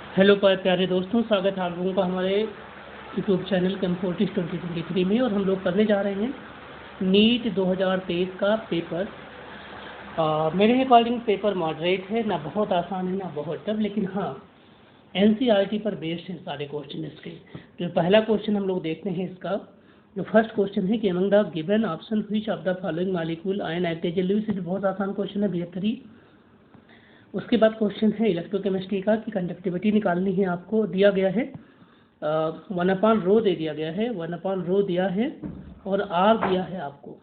Hello प्यारे दोस्तों, स्वागत है आप लोगों का हमारे यूट्यूब चैनल कम्फोर्टिस 2023 में। और हम लोग करने जा रहे हैं नीट 2023 का पेपर। मेरे अकॉर्डिंग पेपर मॉडरेट है, ना बहुत आसान है ना बहुत टफ, लेकिन हाँ एनसीईआरटी पर बेस्ड है सारे क्वेश्चन इसके। जो पहला क्वेश्चन हम लोग देखते हैं इसका, जो फर्स्ट क्वेश्चन है कि among the given option which of the following molecule ion act as a Lewis. बहुत आसान क्वेश्चन है, BF3। उसके बाद क्वेश्चन है इलेक्ट्रोकेमिस्ट्री का कि कंडक्टिविटी निकालनी है, आपको दिया गया है 1/ρ दे दिया गया है, 1/ρ दिया है और R दिया है आपको।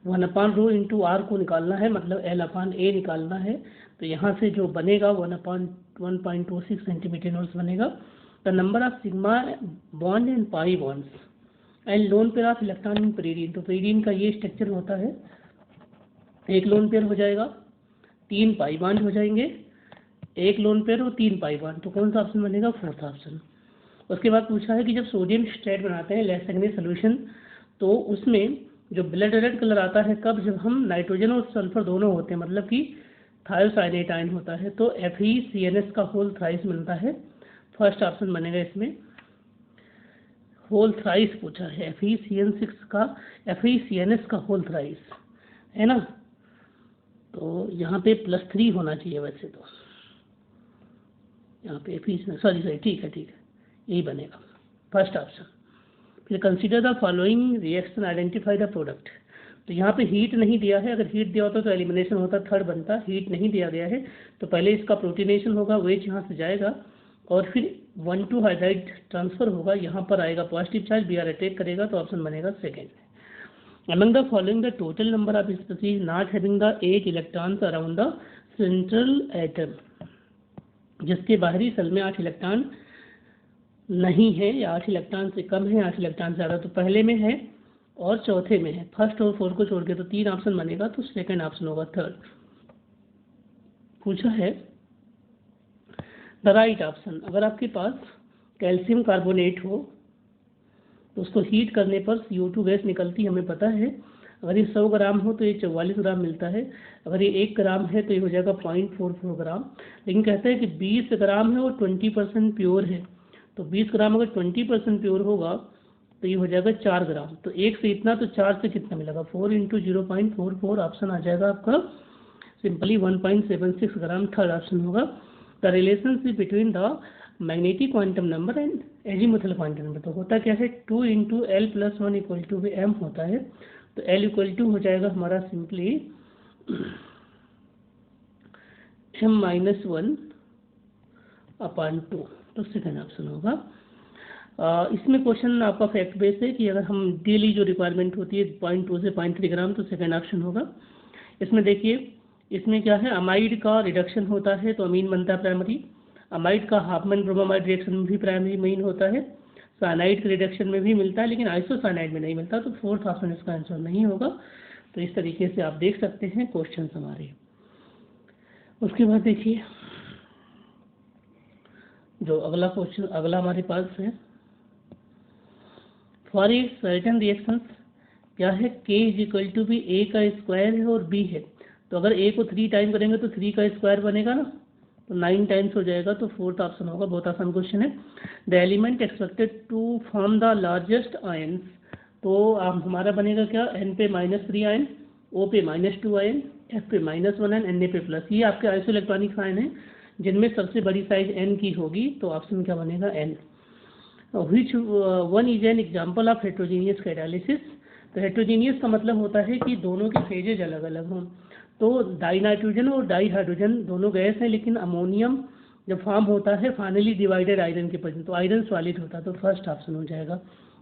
1/ρ इंटू R को निकालना है, मतलब L/A निकालना है। तो यहाँ से जो बनेगा 1/1.26 सेंटीमीटर नोट्स बनेगा। The number of sigma bond and pi bonds and lone pair of electron in pyridine. तो पेरिडीन का ये स्ट्रक्चर होता है, एक लोन पेयर हो जाएगा, 3 पाई बॉन्ड हो जाएंगे, एक लोन पेयर और 3 पाई बॉन्ड। तो कौन सा ऑप्शन बनेगा? Fourth option. उसके बाद पूछा है कि जब सोडियम स्ट्रेट बनाते हैं लेसैग्ने सोल्यूशन, तो उसमें जो ब्लड रेड कलर आता है कब? जब हम नाइट्रोजन और सल्फर दोनों होते हैं, मतलब कि थायोसाइनेट आयन होता है, तो FeCNS का होल थ्राइस मिलता है। फर्स्ट ऑप्शन बनेगा इसमें, होल थ्राइस पूछा है, FeCNS का होल थ्राइस है ना। तो यहाँ पे +3 होना चाहिए वैसे तो, यहाँ पे सॉरी ठीक है यही बनेगा फर्स्ट ऑप्शन। फिर consider the following reaction, identify the product. तो यहाँ पे हीट नहीं दिया है, अगर हीट दिया होता तो एलिमिनेशन होता, थर्ड बनता। हीट नहीं दिया गया है तो पहले इसका प्रोटीनेशन होगा, वेज यहाँ से जाएगा और फिर 1,2 हाइड्राइड ट्रांसफर होगा, यहाँ पर आएगा पॉजिटिव चार्ज, Br अटैक करेगा, तो ऑप्शन बनेगा second. Among the following, the total number of species not having the 8 electrons around the central atom, जिसके बाहरी सेल में 8 इलेक्ट्रॉन नहीं है या 8 इलेक्ट्रॉन से कम है, 8 इलेक्ट्रॉन से ज़्यादा। तो पहले में है और चौथे में है, फर्स्ट और फोर्थ को छोड़ के, तो 3 ऑप्शन बनेगा, तो सेकंड ऑप्शन होगा थर्ड। पूछा है द राइट ऑप्शन। अगर आपके पास कैल्शियम कार्बोनेट हो तो उसको हीट करने पर CO2 गैस निकलती है, हमें पता है। अगर ये 100 ग्राम हो तो ये 44 ग्राम मिलता है, अगर ये 1 ग्राम है तो ये हो जाएगा 0.44 ग्राम। लेकिन कहते हैं कि 20 ग्राम है और 20% प्योर है, तो 20 ग्राम अगर 20% प्योर होगा तो ये हो जाएगा 4 ग्राम। तो 1 से इतना, तो 4 से कितना मिलेगा? 4 × 0.44, ऑप्शन आ जाएगा आपका सिंपली 1.76 ग्राम, थर्ड ऑप्शन होगा। The relationship between the magnetic quantum number and azimuthal quantum number. तो होता क्या है, 2 × L + 1 = m होता है। तो L = हो जाएगा हमारा सिंपली m - 1/2, तो सेकेंड ऑप्शन होगा। इसमें क्वेश्चन आपका फैक्ट बेस है कि अगर हम डेली जो रिक्वायरमेंट होती है 0.2 से 0.3 ग्राम, तो सेकेंड ऑप्शन होगा। इसमें देखिए, इसमें क्या है, अमाइड का रिडक्शन होता है तो अमीन बनता है प्राइमरी। अमाइड का हाफमैन ब्रोमाइड रिएक्शन में भी प्राइमरी मीन होता है, साइनाइड के रिडक्शन में भी मिलता है, लेकिन आइसोसाइनाइड में नहीं मिलता। तो फोर्थ ऑप्शन इसका आंसर नहीं होगा। तो इस तरीके से आप देख सकते हैं क्वेश्चन हमारे। उसके बाद देखिए जो अगला क्वेश्चन अगला हमारे पास है, फॉर ए सर्टेन रिएक्शंस क्या है, K = भी A का स्क्वायर है और B है। तो अगर A को 3 टाइम करेंगे तो 3 का स्क्वायर बनेगा ना, तो 9 टाइम्स हो जाएगा, तो फोर्थ ऑप्शन होगा। बहुत आसान क्वेश्चन है। The element expected to form the largest ions, तो हमारा बनेगा क्या, N पे -3 आयन, O पे -2 आयन, F पे -1 आयन, Na पे प्लस। ये आपके आइसो इलेक्ट्रॉनिक आयन है जिनमें सबसे बड़ी साइज N की होगी, तो ऑप्शन क्या बनेगा? N। Which one is an example of heterogeneous catalysis? तो हेट्रोजीनियस का मतलब होता है कि दोनों के फेजेज अलग अलग हों। तो डाई नाइट्रोजन और डाई हाइड्रोजन दोनों गैस हैं, लेकिन अमोनियम जब फॉर्म होता है फाइनली डिवाइडेड आयरन के प्रेजेंस, तो आयरन सॉलिड होता है, तो फर्स्ट ऑप्शन हो जाएगा।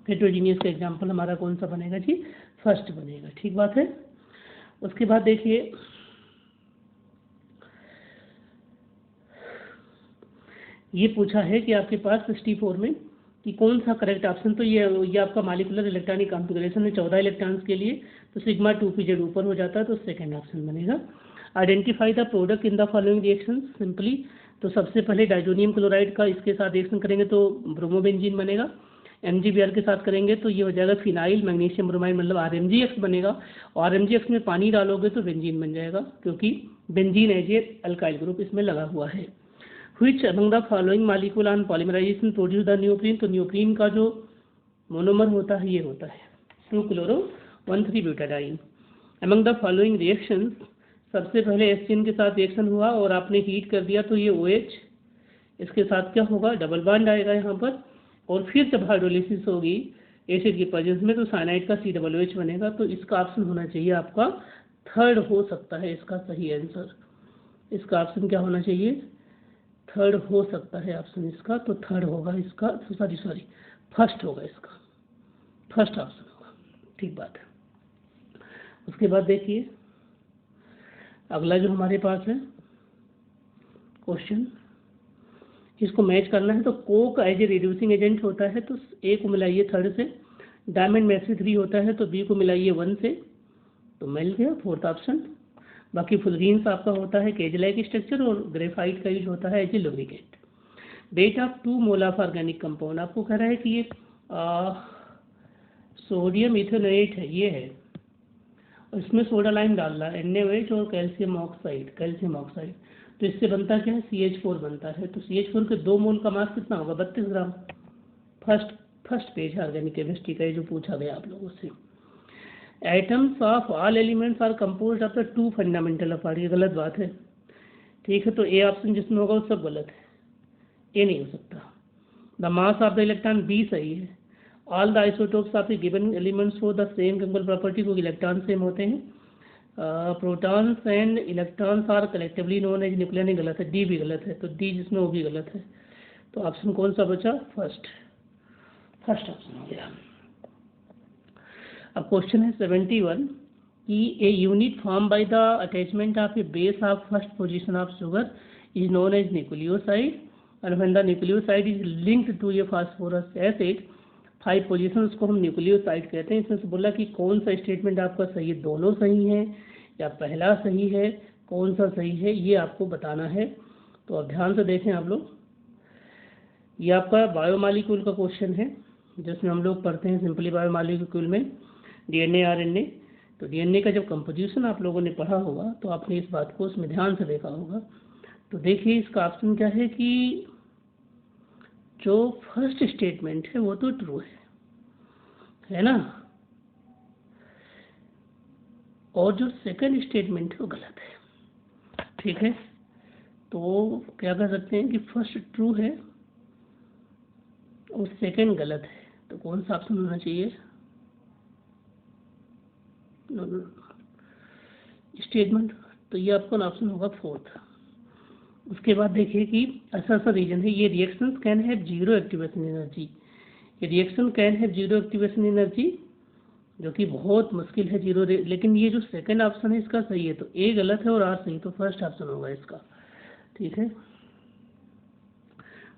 हेट्रोजीनियस का एग्जांपल हमारा कौन सा बनेगा जी? फर्स्ट बनेगा, ठीक बात है। उसके बाद देखिए ये पूछा है कि आपके पास 64 में कि कौन सा करेक्ट ऑप्शन। तो ये आपका मॉलिक्यूलर इलेक्ट्रॉनिक कॉन्फ़िगरेशन है 14 इलेक्ट्रॉन्स के लिए, तो सिग्मा 2pz ऊपर हो जाता है, तो सेकंड ऑप्शन बनेगा। Identify the product in the following reaction simply. तो सबसे पहले डाइजोनियम क्लोराइड का इसके साथ रिएक्शन करेंगे तो ब्रोमोबेंजीन बनेगा। MgBr के साथ करेंगे तो ये हो जाएगा फिनाइल मैग्नीशियम ब्रोमाइड, मतलब RMgX बनेगा। और RMgX में पानी डालोगे तो बेंजीन बन जाएगा, क्योंकि benzene as a alkyl group इसमें लगा हुआ है। Which among the following molecule on polymerization produce the nuclein. तो न्यूक्लिन का जो मोनोमर होता है ये होता है 2-chloro-1,3-ब्यूटाडाइन। अमंग द फॉलोइंग रिएक्शंस, सबसे पहले एससीएन के साथ रिएक्शन हुआ और आपने हीट कर दिया तो ये OH, इसके साथ क्या होगा, डबल बॉन्ड आएगा यहाँ पर, और फिर जब हाइड्रोलिसिस होगी एसिड की प्रेजेंस में तो साइनाइड का COOH बनेगा। तो इसका ऑप्शन होना चाहिए आपका थर्ड हो सकता है इसका सही आंसर। इसका ऑप्शन क्या होना चाहिए, थर्ड हो सकता है ऑप्शन इसका, तो थर्ड होगा इसका, सॉरी फर्स्ट होगा इसका, फर्स्ट ऑप्शन होगा, ठीक बात है। उसके बाद देखिए अगला जो हमारे पास है क्वेश्चन, इसको मैच करना है। तो coke as a reducing agent होता है तो A को मिलाइए थर्ड से, डायमंड में Fe3 होता है तो B को मिलाइए 1 से, तो मिल गया फोर्थ ऑप्शन। बाकी फुलरीन्स आपका होता है केज लाइक स्ट्रक्चर और ग्रेफाइट का यूज होता है as a lubricant. Weight of 2 mole of organic compound, आपको कह रहा है कि ये सोडियम इथेनोएट है, ये है, और इसमें सोडा लाइम डाल रहा है NaOH और कैल्शियम ऑक्साइड, तो इससे बनता क्या है CH4 बनता है। तो CH4 के 2 मोल का मास कितना होगा 32 ग्राम। फर्स्ट पेज है ऑर्गेनिक केमिस्ट्री का, ये जो पूछा गया आप लोगों से। Atoms of all elements are composed of the 2 fundamental of are, ये गलत बात है, ठीक है। तो ए ऑप्शन जिसमें होगा वो सब गलत है, ये नहीं हो सकता। The mass of the electron B सही है। All the isotopes of the given elements for the same chemical property, को इलेक्ट्रॉन सेम होते हैं। Protons and electrons are collectively known as nucleon, गलत है, डी भी गलत है, तो डी जिसमें वो भी गलत है। तो ऑप्शन कौन सा बचा, फर्स्ट ऑप्शन हो गया। अब क्वेश्चन है 71 कि a unit form by the attachment of a base of first position of sugar is known as nucleoside, and when the nucleoside is linked to a phosphorus acid 5 positions को हम nucleoside कहते हैं। इसमें से बोला कि कौन सा स्टेटमेंट आपका सही है, दोनों सही है या पहला सही है, कौन सा सही है ये आपको बताना है। तो अब ध्यान से देखें आप लोग, ये आपका बायोमॉलिक्यूल का क्वेश्चन है जिसमें हम लोग पढ़ते हैं सिंपली बायोमॉलिक्यूल में DNA RNA। तो DNA का जब कंपोजिशन आप लोगों ने पढ़ा होगा तो आपने इस बात को उसमें ध्यान से देखा होगा। तो देखिए इसका ऑप्शन क्या है कि जो फर्स्ट स्टेटमेंट है वो तो ट्रू है ना, और जो सेकंड स्टेटमेंट है वो गलत है, ठीक है। तो क्या कर सकते हैं कि फर्स्ट ट्रू है और सेकंड गलत है, तो कौन सा ऑप्शन होना चाहिए, स्टेटमेंट, तो ये आपका ऑप्शन होगा फोर्थ। उसके बाद देखिए कि ऐसा रीजन है, ये reaction can have zero activation energy, ये reaction can have zero activation energy, जो कि बहुत मुश्किल है जीरो, लेकिन ये जो सेकंड ऑप्शन है इसका सही है, तो ए गलत है और आर सही, तो फर्स्ट ऑप्शन होगा इसका, ठीक है।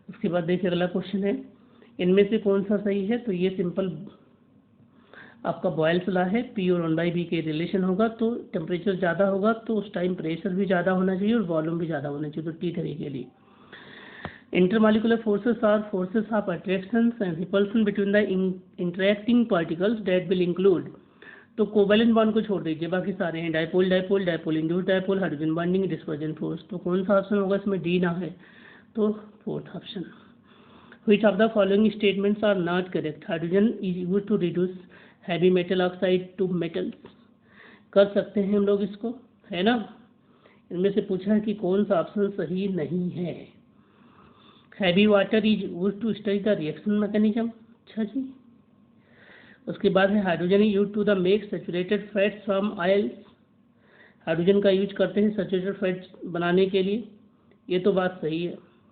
उसके बाद देखिए अगला क्वेश्चन है, इनमें से कौन सा सही है, तो ये सिंपल आपका बॉयल्स लॉ है, P और 1/B के रिलेशन होगा, तो टेम्परेचर ज़्यादा होगा तो उस टाइम प्रेशर भी ज़्यादा होना चाहिए और वॉल्यूम भी ज़्यादा होना चाहिए, तो T3 के लिए। Intermolecular forces are forces of attraction and repulsion between the interacting particles that will include, तो कोवैलेंट बॉन्ड को छोड़ दीजिए, बाकी सारे हैं, dipole dipole dipole induced dipole, hydrogen bonding, dispersion force, तो कौन सा ऑप्शन होगा इसमें, डी ना है, तो fourth option. Which of the following statements are not correct? Hydrogen is used to reduce heavy metal oxide to metals. कर सकते हैं हम लोग इसको, है ना। इनमें से पूछा है कि कौन सा ऑप्शन सही नहीं है। Heavy water is use to study the reaction mechanism, अच्छा जी। उसके बाद है hydrogen is use to the make saturated fats from oil, hydrogen का यूज करते हैं सैचुरेटेड फैट्स बनाने के लिए, ये तो बात सही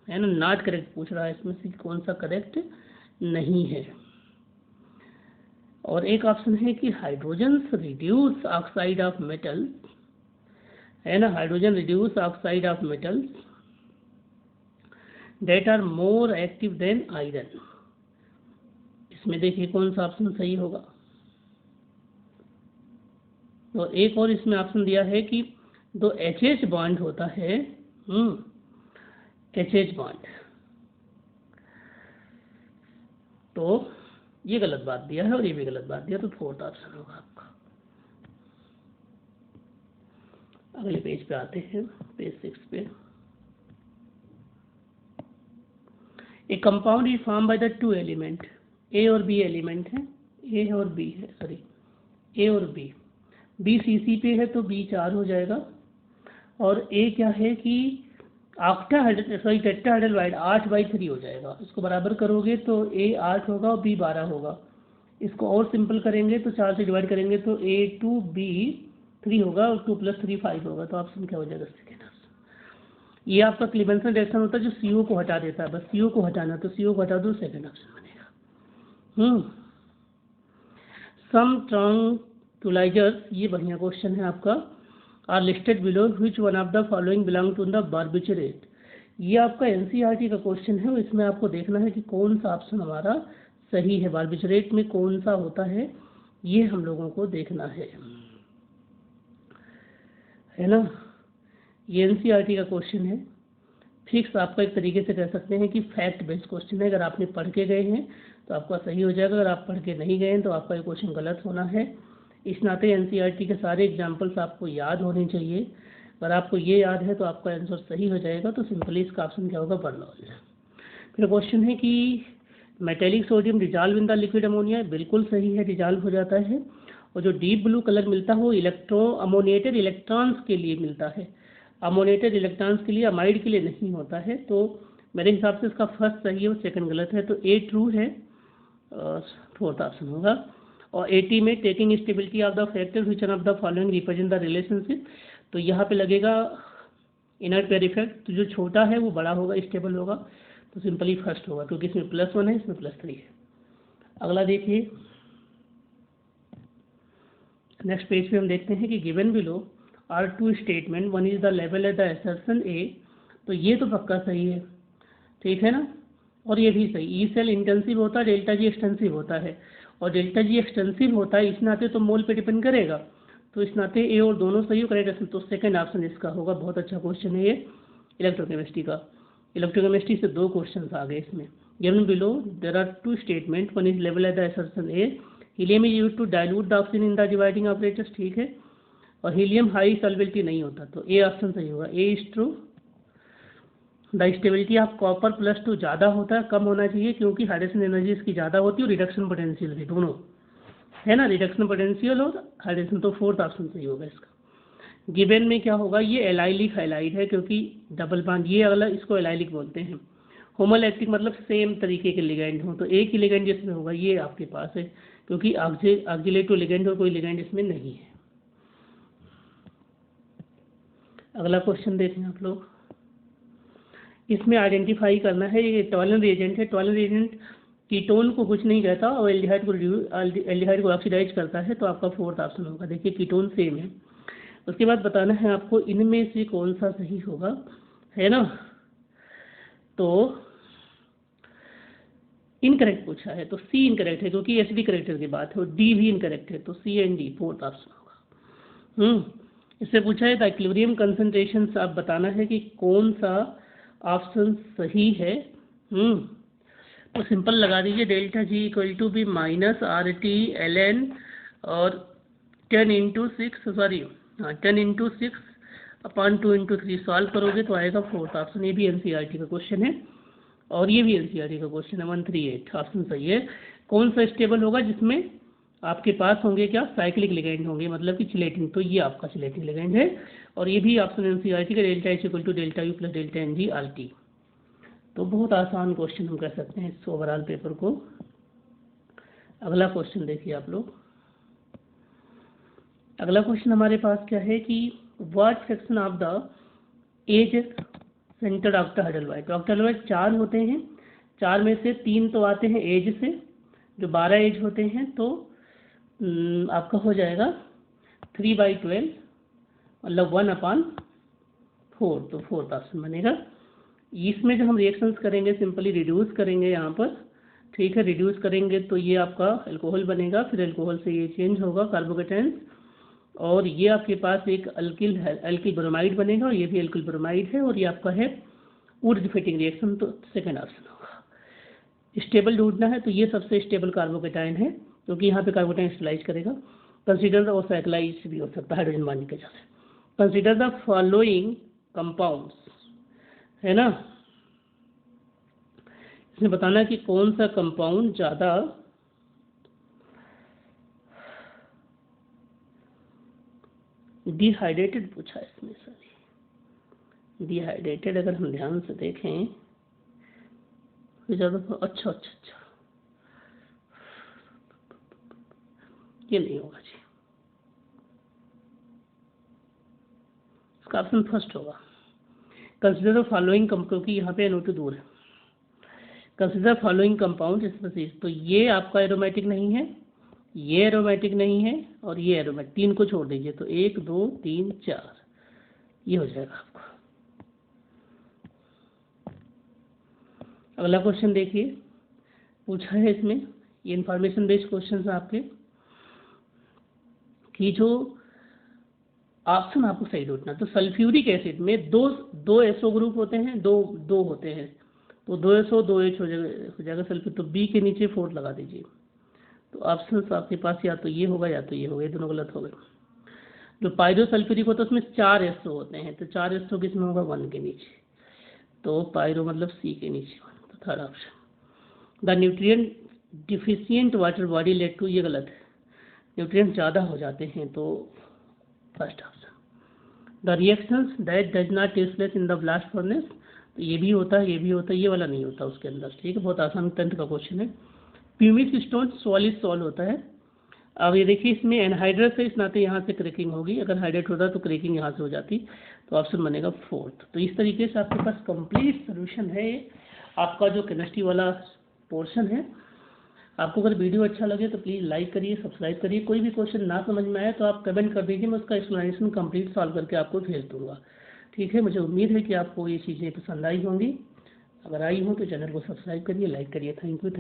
है ना। नॉट करेक्ट पूछ रहा है, इसमें से कौन सा करेक्ट नहीं है। और एक ऑप्शन है कि hydrogen reduce oxide of metal, है ना, hydrogen reduce oxide of metals that are more active than iron, इसमें देखिए कौन सा ऑप्शन सही होगा। और एक और इसमें ऑप्शन दिया है कि दो HH बॉन्ड होता है, HH बॉन्ड, तो ये गलत बात दिया है और ये भी गलत बात दिया, तो फोर्थ ऑप्शन होगा आपका। अगले पेज पे आते हैं, पेज 6 पे। A compound is form by the two element, A और बी एलिमेंट है, ए और बी है, सॉरी ए और बी, बी सी सी पे है तो बी 4 हो जाएगा, और ए क्या है कि टेट्राहाइड्रल 8/3 हो जाएगा। इसको बराबर करोगे तो ए 8 होगा और बी 12 होगा। इसको और सिंपल करेंगे तो 4 से डिवाइड करेंगे तो A2B3 होगा और 2 + 3 5 होगा। तो ऑप्शन क्या हो जाएगा? Second option. ये आपका क्लीवेंसन रिएक्शन होता है जो CO को हटा देता है, बस CO को हटाना, तो CO को हटा दो, सेकेंड ऑप्शन बनेगा। सम ट्रैंक्विलाइजर्स, ये बढ़िया क्वेश्चन है आपका, are listed below, which one of the following belong to the barbiturate. ये आपका NCERT का क्वेश्चन है, इसमें आपको देखना है कि कौन सा ऑप्शन हमारा सही है, बार्बिचरेट में कौन सा होता है, ये हम लोगों को देखना है ना। ये NCERT का क्वेश्चन है, फिक्स आपका एक तरीके से कह सकते हैं कि फैक्ट बेस्ड क्वेश्चन है। अगर आपने पढ़ के गए हैं तो आपका सही हो जाएगा, अगर आप पढ़ के नहीं गए हैं तो आपका ये क्वेश्चन गलत होना है। इस नाते NCERT के सारे एग्जाम्पल्स आपको याद होने चाहिए। अगर आपको ये याद है तो आपका आंसर सही हो जाएगा। तो सिंपली इसका ऑप्शन क्या होगा? बर्नौली। फिर क्वेश्चन है कि metallic sodium dissolve in the liquid ammonia, बिल्कुल सही है, डिजॉल्व हो जाता है। और जो डीप ब्लू कलर मिलता है वो अमोनिएटेड इलेक्ट्रॉन्स के लिए मिलता है, अमोनिएटेड इलेक्ट्रॉन्स के लिए, अमाइड के लिए नहीं होता है। तो मेरे हिसाब से इसका फर्स्ट सही है और सेकंड गलत है, तो A ट्रू है, फोर्थ ऑप्शन होगा। और 80 में taking stability of the factor which one of the following represent the relationship, तो यहाँ पे लगेगा इनर्ट पेयर इफेक्ट, तो जो छोटा है वो बड़ा होगा, स्टेबल होगा, तो सिंपली फर्स्ट होगा क्योंकि इसमें +1 है, इसमें +3 है। अगला देखिए, नेक्स्ट पेज पे हम देखते हैं कि given below are two statement, one is the level at the assertion A, तो ये तो पक्का सही है, ठीक है ना, और ये भी सही। ई सेल इंटेंसिव होता है, ΔG एक्सटेंसिव होता है, और ΔG एक्सटेंसिव होता है, इस नाते तो मोल पे डिपेंड करेगा, तो इस नाते ए और दोनों सही हो, करेक्ट आंसर तो सेकंड ऑप्शन इसका होगा। बहुत अच्छा क्वेश्चन है ये इलेक्ट्रोकेमिस्ट्री का। इलेक्ट्रोकेमिस्ट्री से 2 क्वेश्चन आ गए इसमें। Given below there are 2 statement, one is level at the assertion A, helium is used to dilute the oxygen in the dividing operators, ठीक है, और हीलियम हाई सॉल्युबिलिटी नहीं होता, तो ए ऑप्शन सही होगा। A is true. The stability of copper +2 ज़्यादा होता है, कम होना चाहिए क्योंकि हाइड्रेशन एनर्जी इसकी ज़्यादा होती है और रिडक्शन पोटेंशियल भी, दोनों है ना, रिडक्शन पोटेंशियल और हाइड्रेशन, तो फोर्थ ऑप्शन सही होगा इसका। गिवन में क्या होगा? ये एलाइलिक हाइलाइट है क्योंकि डबल बॉन्ड, ये अगला इसको एलाइलिक बोलते हैं। होमोलैक्टिक मतलब सेम तरीके के लिगेंड हो, तो एक ही लिगेंड जिसमें होगा ये आपके पास है, क्योंकि ऑक्जिलेटिव लिगेंड और कोई लिगेंड इसमें नहीं है। अगला क्वेश्चन देखें आप लोग, इसमें आइडेंटिफाई करना है, ये टॉलन रिएजेंट है, टॉलन रिएजेंट कीटोन को कुछ नहीं कहता और एल्डिहाइड को ऑक्सीडाइज करता है, तो आपका फोर्थ ऑप्शन होगा। देखिए कीटोन सेम है। उसके बाद बताना है आपको इनमें से कौन सा सही होगा, है ना, तो इनकरेक्ट पूछा है तो C इनकरेक्ट है क्योंकि SD करेक्टर की बात है, और D भी इनकरेक्ट है, तो C and D fourth option होगा। इससे पूछा है द इक्विलिब्रियम कंसंट्रेशन, आप बताना है कि कौन सा ऑप्शन सही है। तो सिंपल लगा दीजिए, ΔG = B -RT ln और 10 × 6/2 × 3 सॉल्व करोगे तो आएगा फोर्थ ऑप्शन। ये भी NCERT का क्वेश्चन है और ये भी NCERT का क्वेश्चन है, 138 ऑप्शन सही है। कौन सा स्टेबल होगा? जिसमें आपके पास होंगे क्या? साइक्लिक लिगेंड होंगे, मतलब कि चिलेटिंग, तो ये आपका चिलेटिंग लिगेंड है, और ये भी ऑप्शन NCERT का ΔH = ΔU + ΔNG RT। तो बहुत आसान क्वेश्चन हम कह सकते हैं इस ओवरऑल पेपर को। अगला क्वेश्चन देखिए आप लोग, अगला क्वेश्चन हमारे पास क्या है कि what fraction of the edge centre octahedral void. Octahedral void 4 होते हैं, 4 में से 3 तो आते हैं एज से, जो 12 एज होते हैं, तो आपका हो जाएगा 3/12 मतलब 1/4, तो फोर्थ ऑप्शन बनेगा। इसमें जो हम रिएक्शंस करेंगे सिंपली रिड्यूस करेंगे यहाँ पर, ठीक है, रिड्यूस करेंगे तो ये आपका अल्कोहल बनेगा, फिर अल्कोहल से ये चेंज होगा कार्बोकेटाइंस, और ये आपके पास एक अल्किल है, अल्किल ब्रोमाइड बनेगा, और ये भी अल्किल ब्रोमाइड है, और ये आपका है वुड फिटिंग रिएक्शन, तो सेकंड ऑप्शन होगा। स्टेबल ढूंढना है तो ये सबसे स्टेबल कार्बोकेटाइन है क्योंकि यहाँ पे कार्बोकेटाइन स्टेबलाइज करेगा। कंसीडर द, और साइक्लाइज भी हो सकता है हाइड्रोजन बॉन्डिंग की वजह से। कंसीडर द फॉलोइंग कंपाउंड्स, है ना, इसमें बताना है कि कौन सा कंपाउंड ज़्यादा डिहाइड्रेटेड पूछा है इसमें। सॉरी, डिहाइड्रेटेड अगर हम ध्यान से देखें तो ज़्यादा, अच्छा अच्छा अच्छा, ये नहीं होगा जी, इसका ऑप्शन फर्स्ट होगा। कंसिडर द फॉलोइंग, क्योंकि यहाँ पे NO2 दूर है। कंसिडर फॉलोइंग कंपाउंड स्पीसीज, तो ये आपका एरोमेटिक नहीं है, ये एरोमेटिक नहीं है, और ये एरोमेटिक, 3 को छोड़ दीजिए, तो 1 2 3 4 ये हो जाएगा आपका। अगला क्वेश्चन देखिए, पूछा है इसमें, ये इंफॉर्मेशन बेस्ड क्वेश्चन है आपके, कि जो ऑप्शन आपको सही ढूंढना। तो सल्फ्यूरिक एसिड में दो एसओ ग्रुप होते हैं, दो होते हैं, तो 2 SO 2 H हो जाएगा सल्फ्यूर, तो बी के नीचे 4 लगा दीजिए। तो ऑप्शन आपके पास या तो ये होगा या तो ये होगा, ये दोनों गलत हो गए। जो पायरोसल्फ्यूरिक होता है उसमें 4 SO होते हैं, तो 4 SO किसमें होगा, 1 के नीचे, तो पायरो मतलब सी के नीचे, तो third option. The nutrient deficient water body led to, ये गलत है, न्यूट्रिएंट ज़्यादा हो जाते हैं, तो first option. The reactions that does not take place in the blast furnace, तो ये भी होता है, ये भी होता है, ये वाला नहीं होता उसके अंदर, ठीक है, बहुत आसान 10th का क्वेश्चन है। प्यूमिक स्टोन सॉलिड सॉल्व होता है। अब ये देखिए, इसमें एनहाइड्रस है, इस नाते यहाँ से क्रैकिंग होगी, अगर हाइड्रेट होता तो क्रैकिंग यहाँ से हो जाती, तो ऑप्शन बनेगा 4th। तो इस तरीके से आपके पास कंप्लीट सोल्यूशन है आपका जो केमिस्ट्री वाला पोर्शन है। आपको अगर वीडियो अच्छा लगे तो प्लीज़ लाइक करिए, सब्सक्राइब करिए। कोई भी क्वेश्चन ना समझ में आए तो आप कमेंट कर दीजिए, मैं उसका एक्सप्लेनेशन कंप्लीट सॉल्व करके आपको भेज दूँगा, ठीक है। मुझे उम्मीद है कि आपको ये चीज़ें पसंद आई होंगी, अगर आई हो तो चैनल को सब्सक्राइब करिए, लाइक करिए। Thank you.